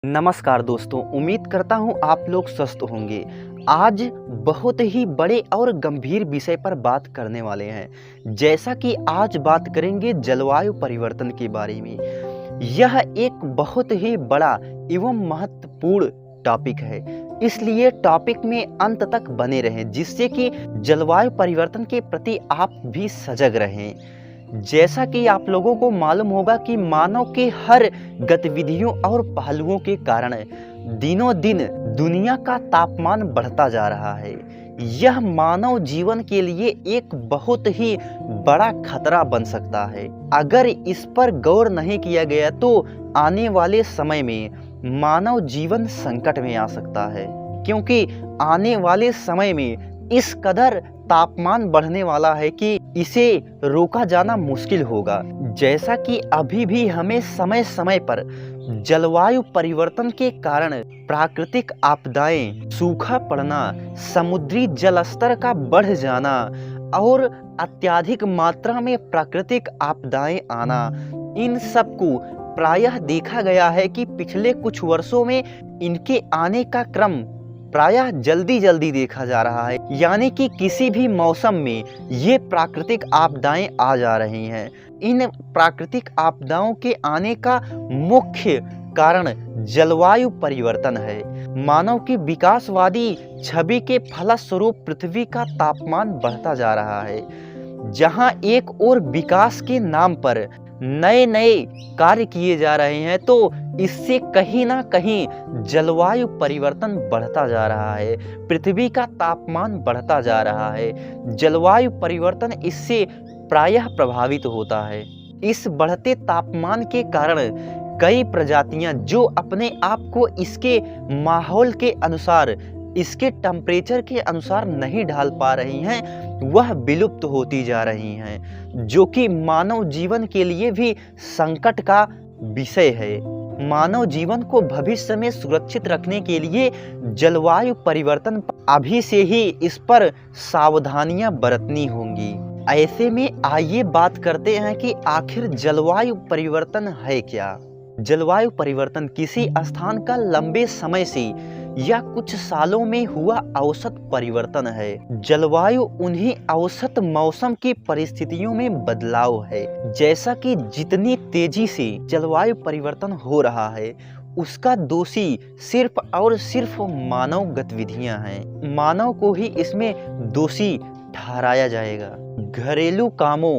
नमस्कार दोस्तों, उम्मीद करता हूँ आप लोग स्वस्थ होंगे। आज बहुत ही बड़े और गंभीर विषय पर बात करने वाले हैं। जैसा कि आज बात करेंगे जलवायु परिवर्तन के बारे में। यह एक बहुत ही बड़ा एवं महत्वपूर्ण टॉपिक है, इसलिए टॉपिक में अंत तक बने रहें, जिससे कि जलवायु परिवर्तन के प्रति आप भी सजग रहें। जैसा कि आप लोगों को मालूम होगा कि मानव के हर गतिविधियों और पहलुओं के कारण दिनों दिन दुनिया का तापमान बढ़ता जा रहा है। यह मानव जीवन के लिए एक बहुत ही बड़ा खतरा बन सकता है। अगर इस पर गौर नहीं किया गया तो आने वाले समय में मानव जीवन संकट में आ सकता है, क्योंकि आने वाले समय में इस कदर तापमान बढ़ने वाला है कि इसे रोका जाना मुश्किल होगा। जैसा कि अभी भी हमें समय समय पर जलवायु परिवर्तन के कारण प्राकृतिक आपदाएं, सूखा पड़ना, समुद्री जल स्तर का बढ़ जाना और अत्यधिक मात्रा में प्राकृतिक आपदाएं आना, इन सब को प्रायः देखा गया है कि पिछले कुछ वर्षों में इनके आने का क्रम प्रायः जल्दी जल्दी देखा जा रहा है। यानी कि किसी भी मौसम में ये प्राकृतिक आपदाएं आ जा रही हैं। इन प्राकृतिक आपदाओं के आने का मुख्य कारण जलवायु परिवर्तन है। मानव की विकासवादी छवि के फलस्वरूप पृथ्वी का तापमान बढ़ता जा रहा है। जहां एक और विकास के नाम पर नए नए कार्य किए जा रहे हैं, तो इससे कहीं ना कहीं जलवायु परिवर्तन बढ़ता जा रहा है, पृथ्वी का तापमान बढ़ता जा रहा है। जलवायु परिवर्तन इससे प्रायः प्रभावित होता है। इस बढ़ते तापमान के कारण कई प्रजातियां जो अपने आप को इसके माहौल के अनुसार, इसके टेम्परेचर के अनुसार नहीं ढाल पा रही हैं, वह विलुप्त होती जा रही हैं, जो कि मानव जीवन के लिए भी संकट का विषय है। मानव जीवन को भविष्य में सुरक्षित रखने के लिए जलवायु परिवर्तन अभी से ही इस पर सावधानियां बरतनी होंगी। ऐसे में आइए बात करते हैं कि आखिर जलवायु परिवर्तन है क्या। जलवायु परिवर्तन किसी स्थान का लंबे समय से या कुछ सालों में हुआ औसत परिवर्तन है। जलवायु उन्हीं औसत मौसम की परिस्थितियों में बदलाव है। जैसा कि जितनी तेजी से जलवायु परिवर्तन हो रहा है, उसका दोषी सिर्फ और सिर्फ मानव गतिविधियां हैं। मानव को ही इसमें दोषी ठहराया जाएगा। घरेलू कामों,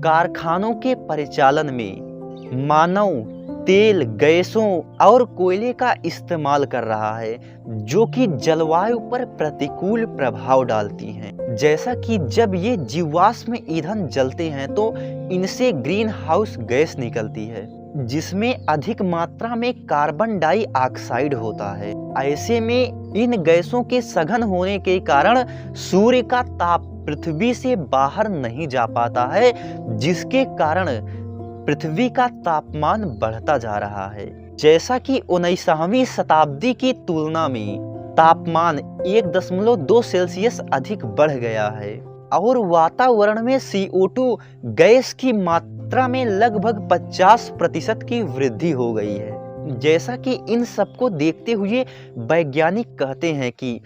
कारखानों के परिचालन में मानव तेल, गैसों और कोयले का इस्तेमाल कर रहा है, जो कि जलवायु पर प्रतिकूल प्रभाव डालती हैं। जैसा कि जब ये जीवाश्म ईंधन जलते हैं तो इनसे ग्रीन हाउस गैस निकलती है, जिसमें अधिक मात्रा में कार्बन डाइऑक्साइड होता है। ऐसे में इन गैसों के सघन होने के कारण सूर्य का ताप पृथ्वी से बाहर नहीं जा पाता है, जिसके कारण पृथ्वी का तापमान बढ़ता जा रहा है। जैसा कि 19वीं शताब्दी की तुलना में तापमान 1.2 सेल्सियस अधिक बढ़ गया है और वातावरण में CO2 गैस की मात्रा में लगभग 50% की वृद्धि हो गई है। जैसा कि इन सबको देखते हुए वैज्ञानिक कहते हैं कि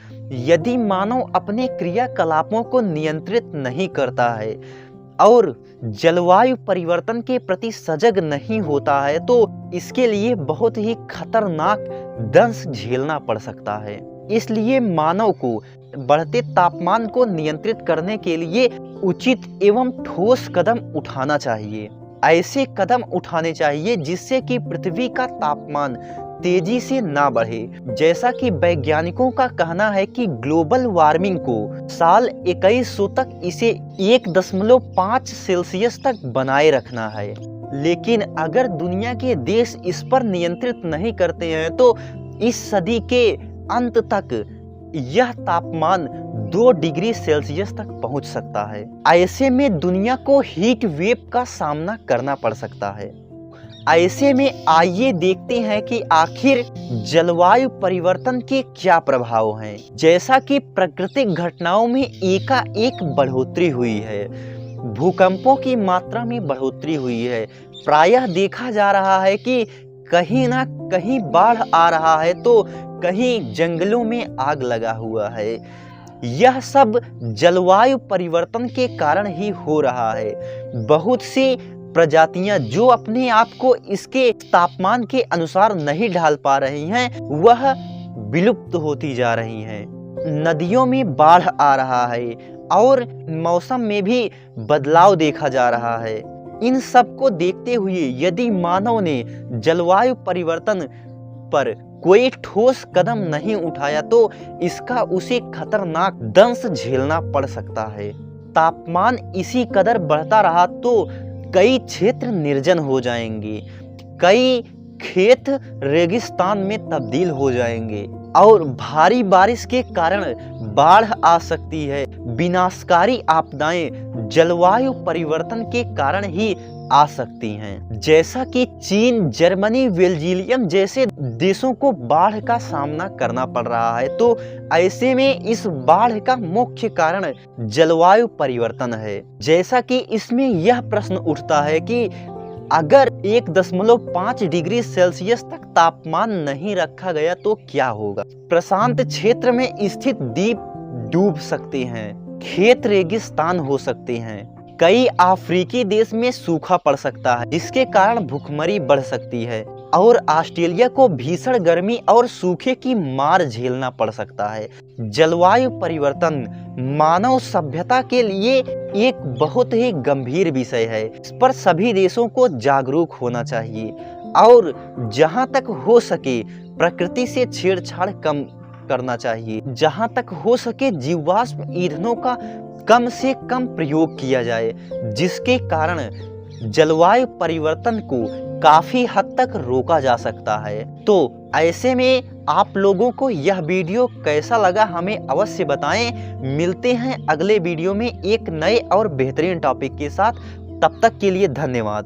यदि मानव अपने क्रियाकलापों को नियंत्रित नहीं करता है और जलवायु परिवर्तन के प्रति सजग नहीं होता है, तो इसके लिए बहुत ही खतरनाक दंश झेलना पड़ सकता है। इसलिए मानव को बढ़ते तापमान को नियंत्रित करने के लिए उचित एवं ठोस कदम उठाना चाहिए। ऐसे कदम उठाने चाहिए जिससे कि पृथ्वी का तापमान तेजी से ना बढ़े। जैसा कि वैज्ञानिकों का कहना है कि ग्लोबल वार्मिंग को साल 2100 तक इसे 1.5 सेल्सियस तक बनाए रखना है। लेकिन अगर दुनिया के देश इस पर नियंत्रित नहीं करते हैं, तो इस सदी के अंत तक यह तापमान 2 डिग्री सेल्सियस तक पहुंच सकता है। ऐसे में दुनिया को हीट वेव का सामना करना पड़ सकता है। ऐसे में आइए देखते हैं कि आखिर जलवायु परिवर्तन के क्या प्रभाव हैं। जैसा कि प्राकृतिक घटनाओं में एकाएक बढ़ोतरी हुई है, भूकंपों की मात्रा में बढ़ोतरी हुई है। प्रायः देखा जा रहा है कि कहीं ना कहीं बाढ़ आ रहा है तो कहीं जंगलों में आग लगा हुआ है। यह सब जलवायु परिवर्तन के कारण ही हो रहा है। बहुत सी प्रजातियां जो अपने आप को इसके तापमान के अनुसार नहीं ढाल पा रही हैं, वह विलुप्त होती जा रही हैं। नदियों में बाढ़ आ रहा है और मौसम में भी बदलाव देखा जा रहा है। इन सब को देखते हुए यदि मानव ने जलवायु परिवर्तन पर कोई ठोस कदम नहीं उठाया तो इसका उसे खतरनाक दंश झेलना पड़ सकता है। तापमान इसी कदर बढ़ता रहा तो कई क्षेत्र निर्जन हो जाएंगे, कई खेत रेगिस्तान में तब्दील हो जाएंगे और भारी बारिश के कारण बाढ़ आ सकती है। विनाशकारी आपदाएं जलवायु परिवर्तन के कारण ही आ सकती हैं। जैसा कि चीन, जर्मनी, बेल्जियम जैसे देशों को बाढ़ का सामना करना पड़ रहा है, तो ऐसे में इस बाढ़ का मुख्य कारण जलवायु परिवर्तन है। जैसा कि इसमें यह प्रश्न उठता है कि अगर 1.5 डिग्री सेल्सियस तक तापमान नहीं रखा गया तो क्या होगा? प्रशांत क्षेत्र में स्थित द्वीप डूब सकते हैं, खेत रेगिस्तान हो सकते हैं, कई अफ्रीकी देश में सूखा पड़ सकता है जिसके कारण भूखमरी बढ़ सकती है और ऑस्ट्रेलिया को भीषण गर्मी और सूखे की मार झेलना पड़ सकता है। जलवायु परिवर्तन मानव सभ्यता के लिए एक बहुत ही गंभीर विषय है। इस पर सभी देशों को जागरूक होना चाहिए और जहां तक हो सके प्रकृति से छेड़छाड़ कम करना चाहिए। जहां तक हो सके जीवाश्म ईंधनों का कम से कम प्रयोग किया जाए, जिसके कारण जलवायु परिवर्तन को काफी हद तक रोका जा सकता है। तो ऐसे में आप लोगों को यह वीडियो कैसा लगा हमें अवश्य बताएं। मिलते हैं अगले वीडियो में एक नए और बेहतरीन टॉपिक के साथ। तब तक के लिए धन्यवाद।